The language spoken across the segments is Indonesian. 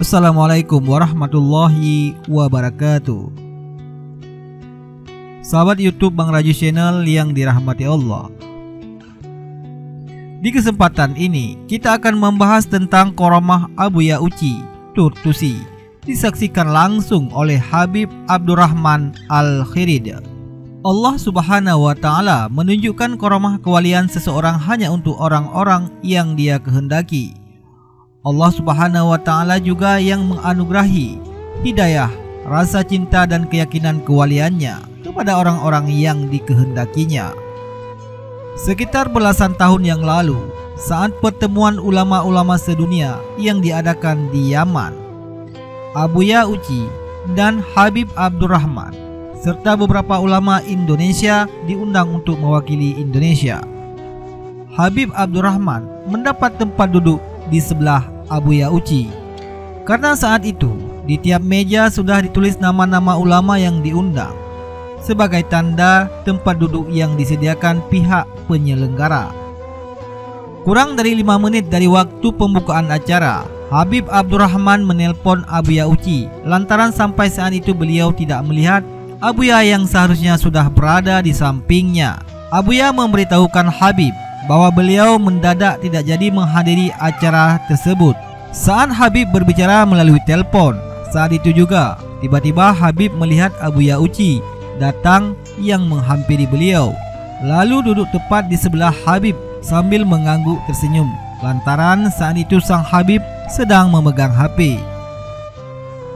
Assalamualaikum warahmatullahi wabarakatuh. Sahabat YouTube Bang Raju Channel yang dirahmati Allah, di kesempatan ini kita akan membahas tentang Karamah Abuya Uci Turtusi, disaksikan langsung oleh Habib Abdurrahman Al-Khirid. Allah Subhanahu wa Ta'ala menunjukkan karamah kewalian seseorang hanya untuk orang-orang yang Dia kehendaki. Allah Subhanahu wa Ta'ala juga yang menganugerahi hidayah, rasa cinta dan keyakinan kewaliannya kepada orang-orang yang dikehendakinya. Sekitar belasan tahun yang lalu, saat pertemuan ulama-ulama sedunia yang diadakan di Yaman, Abuya Uci dan Habib Abdurrahman serta beberapa ulama Indonesia diundang untuk mewakili Indonesia. Habib Abdurrahman mendapat tempat duduk di sebelah Abuya Uci, karena saat itu di tiap meja sudah ditulis nama-nama ulama yang diundang sebagai tanda tempat duduk yang disediakan pihak penyelenggara. Kurang dari 5 menit dari waktu pembukaan acara, Habib Abdurrahman menelpon Abuya Uci lantaran sampai saat itu beliau tidak melihat Abuya yang seharusnya sudah berada di sampingnya. Abuya memberitahukan Habib bahwa beliau mendadak tidak jadi menghadiri acara tersebut. Saat Habib berbicara melalui telepon, saat itu juga tiba-tiba Habib melihat Abuya Uci datang yang menghampiri beliau, lalu duduk tepat di sebelah Habib sambil mengangguk tersenyum lantaran saat itu sang Habib sedang memegang HP.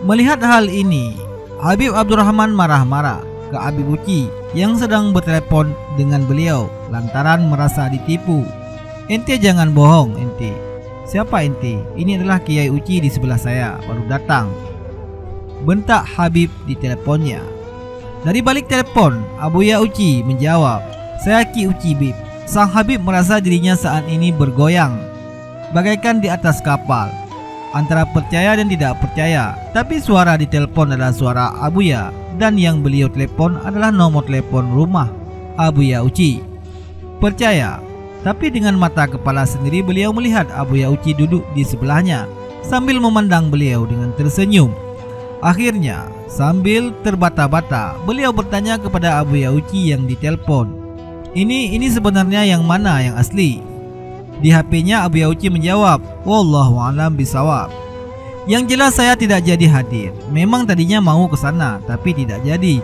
Melihat hal ini, Habib Abdurrahman marah-marah ke Habib Uci yang sedang bertelepon dengan beliau lantaran merasa ditipu. "Ente jangan bohong ente. Siapa ente? Ini adalah Kiai Uci di sebelah saya, baru datang," bentak Habib di teleponnya. Dari balik telepon, Abuya Uci menjawab, "Saya Ki Uci Bib." Sang Habib merasa dirinya saat ini bergoyang bagaikan di atas kapal, antara percaya dan tidak percaya. Tapi suara di telepon adalah suara Abuya, dan yang beliau telepon adalah nomor telepon rumah Abuya Uci. Percaya, tapi dengan mata kepala sendiri beliau melihat Abuya Uci duduk di sebelahnya sambil memandang beliau dengan tersenyum. Akhirnya, sambil terbata-bata, beliau bertanya kepada Abuya Uci yang ditelepon, Ini sebenarnya yang mana yang asli?" Di HP-nya Abuya Uci menjawab, "Wallahu a'lam bishawab. Yang jelas saya tidak jadi hadir. Memang tadinya mau ke sana tapi tidak jadi."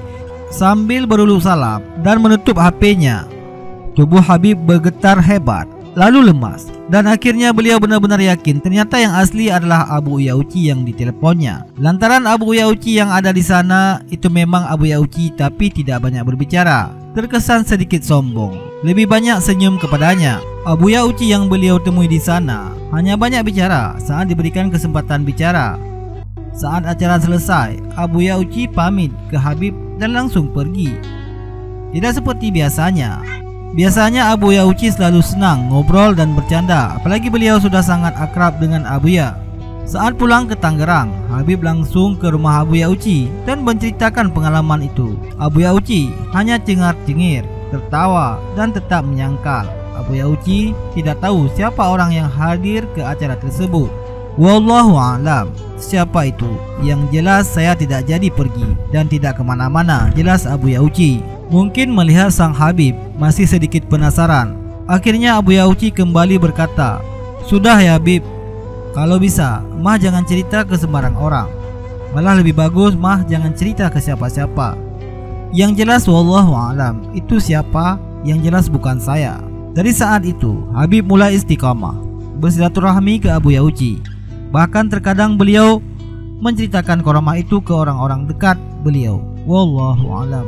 Sambil berulu salam dan menutup HP-nya, tubuh Habib bergetar hebat, lalu lemas, dan akhirnya beliau benar-benar yakin ternyata yang asli adalah Abuya Uci yang diteleponnya. Lantaran Abuya Uci yang ada di sana itu memang Abuya Uci tapi tidak banyak berbicara, terkesan sedikit sombong, lebih banyak senyum kepadanya. Abuya Uci yang beliau temui di sana hanya banyak bicara saat diberikan kesempatan bicara. Saat acara selesai, Abuya Uci pamit ke Habib dan langsung pergi. Tidak seperti biasanya. Biasanya Abuya Uci selalu senang ngobrol dan bercanda, apalagi beliau sudah sangat akrab dengan Abuya. Saat pulang ke Tangerang, Habib langsung ke rumah Abuya Uci dan menceritakan pengalaman itu. Abuya Uci hanya cengar-cengir, tertawa dan tetap menyangkal. Abuya Uci tidak tahu siapa orang yang hadir ke acara tersebut. Wallahu a'lam. Siapa itu? Yang jelas saya tidak jadi pergi dan tidak kemana-mana, jelas Abuya Uci. Mungkin melihat sang Habib masih sedikit penasaran. Akhirnya Abuya Uci kembali berkata, "Sudah ya Habib, kalau bisa mah jangan cerita ke sembarang orang. Malah lebih bagus mah jangan cerita ke siapa-siapa. Yang jelas wallahu a'lam itu siapa, yang jelas bukan saya." Dari saat itu Habib mulai istiqamah bersilaturahmi ke Abuya Uci. Bahkan terkadang beliau menceritakan karamah itu ke orang-orang dekat beliau. Wallahu a'lam.